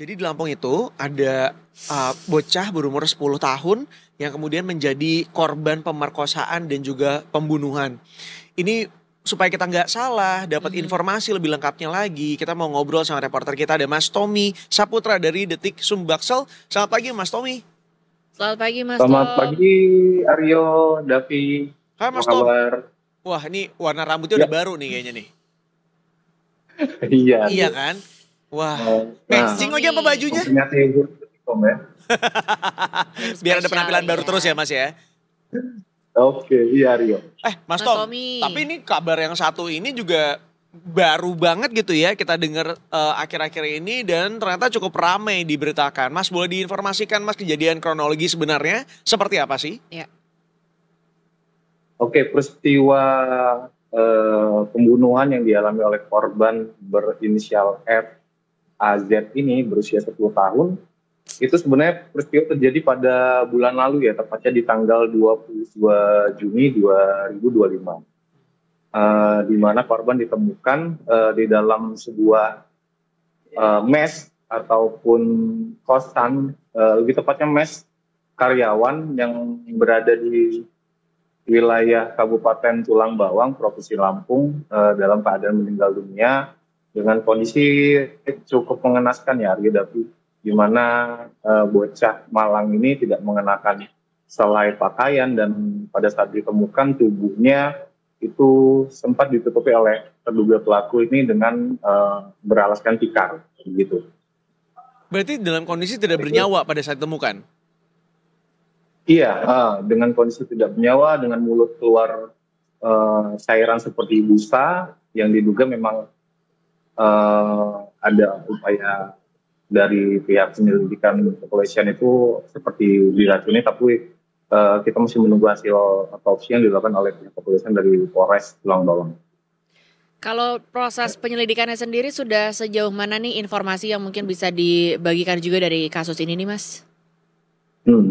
Jadi di Lampung itu ada bocah berumur 10 tahun yang kemudian menjadi korban pemerkosaan dan juga pembunuhan. Ini supaya kita nggak salah, dapat Mhm. informasi lebih lengkapnya lagi, kita mau ngobrol sama reporter kita ada Mas Tommy Saputra dari Detik Sumbaksel. Selamat pagi Mas Tommy. Selamat pagi Mas Selamat Tom. pagi Aryo, Davi, Hai apa Mas Tom. kabar? Wah ini warna rambutnya Ya, udah baru nih kayaknya nih. iya Iya Aryo. kan? Wah, Mas Nah, matching lagi apa Tommy. bajunya? memperingati Hut ya. Yang Biar ada spesial penampilan ini baru terus ya ya. Mas ya. Oke, iya Aryo. Mas Mas Tom, Tommy. tapi ini kabar yang satu ini juga baru banget gitu ya kita dengar akhir-akhir ini dan ternyata cukup ramai diberitakan. Mas boleh diinformasikan Mas kejadian kronologi sebenarnya seperti apa sih? Ya. Oke, peristiwa pembunuhan yang dialami oleh korban berinisial R AZ ini berusia 10 tahun, itu sebenarnya peristiwa terjadi pada bulan lalu ya, tepatnya di tanggal 22 Juni 2025. Di mana korban ditemukan di dalam sebuah mes ataupun kosan, lebih tepatnya mes karyawan yang berada di wilayah Kabupaten Tulang Bawang, Provinsi Lampung, dalam keadaan meninggal dunia dengan kondisi cukup mengenaskan ya, Aryo Davi, di mana bocah malang ini tidak mengenakan selai pakaian dan pada saat ditemukan tubuhnya itu sempat ditutupi oleh terduga pelaku ini dengan beralaskan tikar, begitu. Berarti dalam kondisi tidak Itu. bernyawa pada saat ditemukan? Iya, dengan kondisi tidak bernyawa, dengan mulut keluar cairan seperti busa yang diduga memang ada upaya dari pihak penyelidikan kepolisian itu seperti diracuni, tapi kita masih menunggu hasil otopsi yang dilakukan oleh pihak kepolisian dari Polres Tulang Bawang. Kalau proses penyelidikannya sendiri sudah sejauh mana nih informasi yang mungkin bisa dibagikan juga dari kasus ini nih Mas?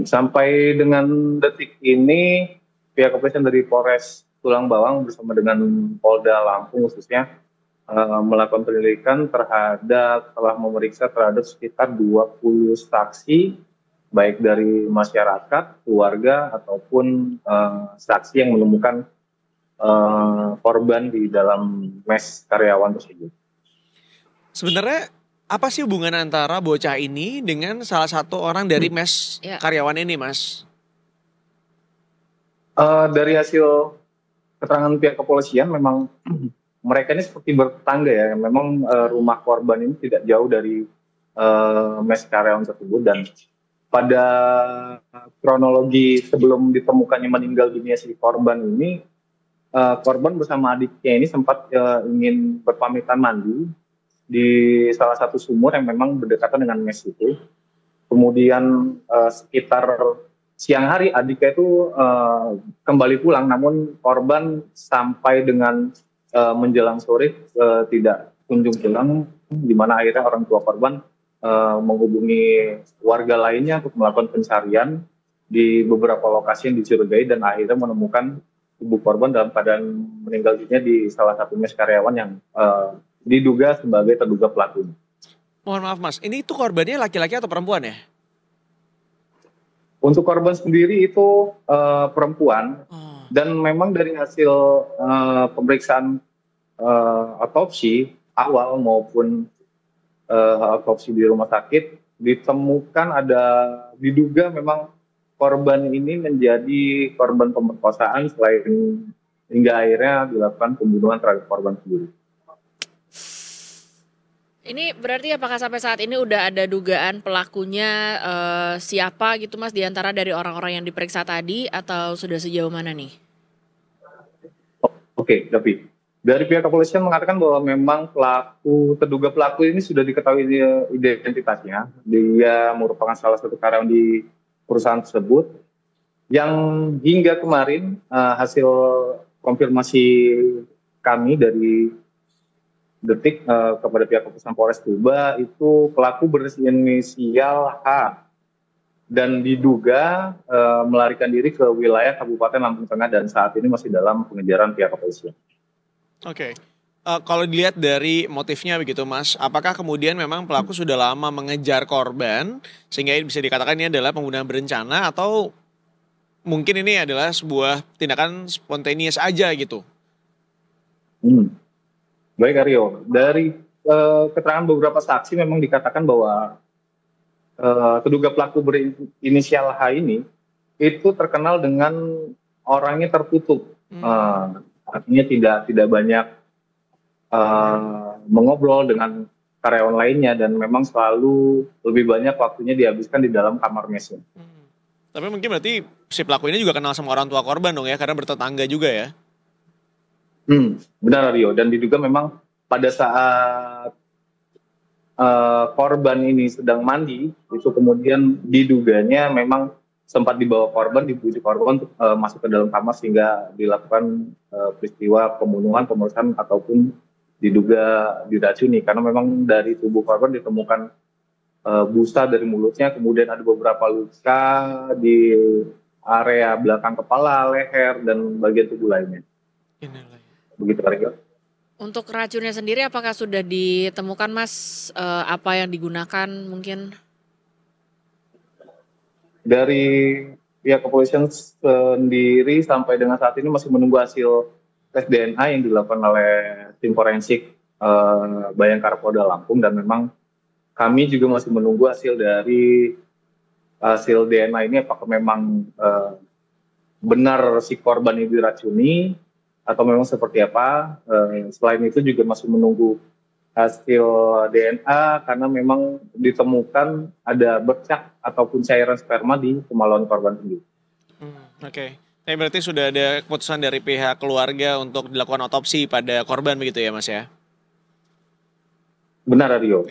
Sampai dengan detik ini pihak kepolisian dari Polres Tulang Bawang bersama dengan Polda Lampung khususnya melakukan penyelidikan telah memeriksa terhadap sekitar 20 saksi baik dari masyarakat, keluarga ataupun saksi yang menemukan korban di dalam mes karyawan tersebut. Sebenarnya apa sih hubungan antara bocah ini dengan salah satu orang dari mes Ya. karyawan ini Mas? Dari hasil keterangan pihak kepolisian memang mereka ini seperti bertetangga ya. Memang rumah korban ini tidak jauh dari mes karyawan tersebut dan pada kronologi sebelum ditemukannya meninggal dunia si korban ini, korban bersama adiknya ini sempat ingin berpamitan mandi di salah satu sumur yang memang berdekatan dengan mes itu. Kemudian sekitar siang hari adiknya itu kembali pulang, namun korban sampai dengan menjelang sore tidak kunjung pulang, di mana akhirnya orang tua korban menghubungi warga lainnya untuk melakukan pencarian di beberapa lokasi yang dicurigai dan akhirnya menemukan tubuh korban dalam keadaan meninggal dunia di salah satu mes karyawan yang diduga sebagai terduga pelaku. Mohon maaf Mas, ini tuh korbannya laki-laki atau perempuan ya? Untuk korban sendiri itu perempuan dan memang dari hasil pemeriksaan otopsi awal maupun otopsi di rumah sakit ditemukan diduga memang korban ini menjadi korban pemerkosaan selain hingga akhirnya dilakukan pembunuhan terhadap korban sendiri. Ini berarti apakah sampai saat ini udah ada dugaan pelakunya siapa gitu Mas, diantara dari orang-orang yang diperiksa tadi atau sudah sejauh mana nih? Oke, Davi. Dari pihak kepolisian mengatakan bahwa memang terduga pelaku ini sudah diketahui identitasnya. Dia merupakan salah satu karyawan di perusahaan tersebut yang hingga kemarin hasil konfirmasi kami dari Detik kepada pihak kepolisian Polres Tuba itu pelaku berinisial H dan diduga melarikan diri ke wilayah Kabupaten Lampung Tengah dan saat ini masih dalam pengejaran pihak kepolisian. Oke. Kalau dilihat dari motifnya begitu Mas, apakah kemudian memang pelaku sudah lama mengejar korban sehingga bisa dikatakan ini adalah pembunuhan berencana atau mungkin ini adalah sebuah tindakan spontaneous aja gitu? Hmm. Baik Aryo, dari keterangan beberapa saksi memang dikatakan bahwa terduga pelaku berinisial H ini itu terkenal dengan orangnya tertutup, artinya tidak banyak mengobrol dengan karyawan lainnya dan memang selalu lebih banyak waktunya dihabiskan di dalam kamar mesnya. Tapi mungkin berarti si pelaku ini juga kenal sama orang tua korban dong ya, karena bertetangga juga ya? Benar Rio, dan diduga memang pada saat korban ini sedang mandi, itu kemudian diduganya memang sempat dibawa korban, dibujuk korban untuk masuk ke dalam kamar sehingga dilakukan peristiwa pembunuhan, pemeriksaan ataupun diduga diracuni. Karena memang dari tubuh korban ditemukan busa dari mulutnya, kemudian ada beberapa luka di area belakang kepala, leher, dan bagian tubuh lainnya. Begitu Rio. Untuk racunnya sendiri apakah sudah ditemukan Mas, apa yang digunakan mungkin? Dari pihak kepolisian sendiri sampai dengan saat ini masih menunggu hasil tes DNA yang dilakukan oleh tim forensik Bayangkara Polda Lampung, dan memang kami juga masih menunggu hasil dari hasil DNA ini apakah memang benar si korban ini diracuni atau memang seperti apa. Selain itu juga masih menunggu hasil DNA karena memang ditemukan ada bercak ataupun cairan sperma di kemaluan korban sendiri. Oke. Tapi berarti sudah ada keputusan dari pihak keluarga untuk dilakukan otopsi pada korban begitu ya Mas ya? Benar Rio.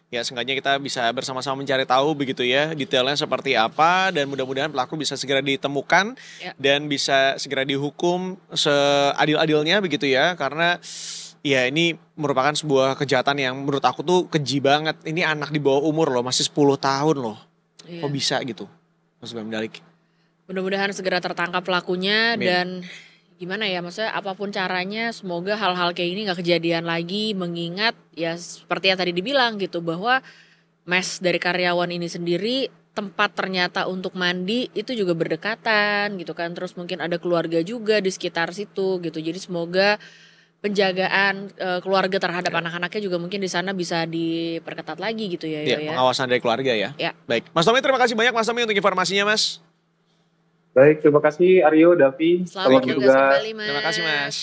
Ya seenggaknya kita bisa bersama-sama mencari tahu begitu ya detailnya seperti apa, dan mudah-mudahan pelaku bisa segera ditemukan dan bisa segera dihukum seadil-adilnya begitu ya, karena ya ini merupakan sebuah kejahatan yang menurut aku tuh keji banget. Ini anak di bawah umur loh, masih 10 tahun loh. Kok bisa gitu? Mas Bamdalik. Mudah-mudahan segera tertangkap pelakunya. Amin. Dan gimana ya, maksudnya apapun caranya semoga hal-hal kayak ini gak kejadian lagi, mengingat ya seperti yang tadi dibilang gitu, bahwa mes dari karyawan ini sendiri tempat ternyata untuk mandi itu juga berdekatan gitu kan, terus mungkin ada keluarga juga di sekitar situ gitu, jadi semoga penjagaan keluarga terhadap anak-anaknya juga mungkin di sana bisa diperketat lagi gitu ya. Pengawasan dari keluarga ya. Baik, Mas Tommy terima kasih banyak Mas Tommy untuk informasinya Mas. Baik, terima kasih Aryo, Davi. Selamat juga kembali Mas. Terima kasih Mas.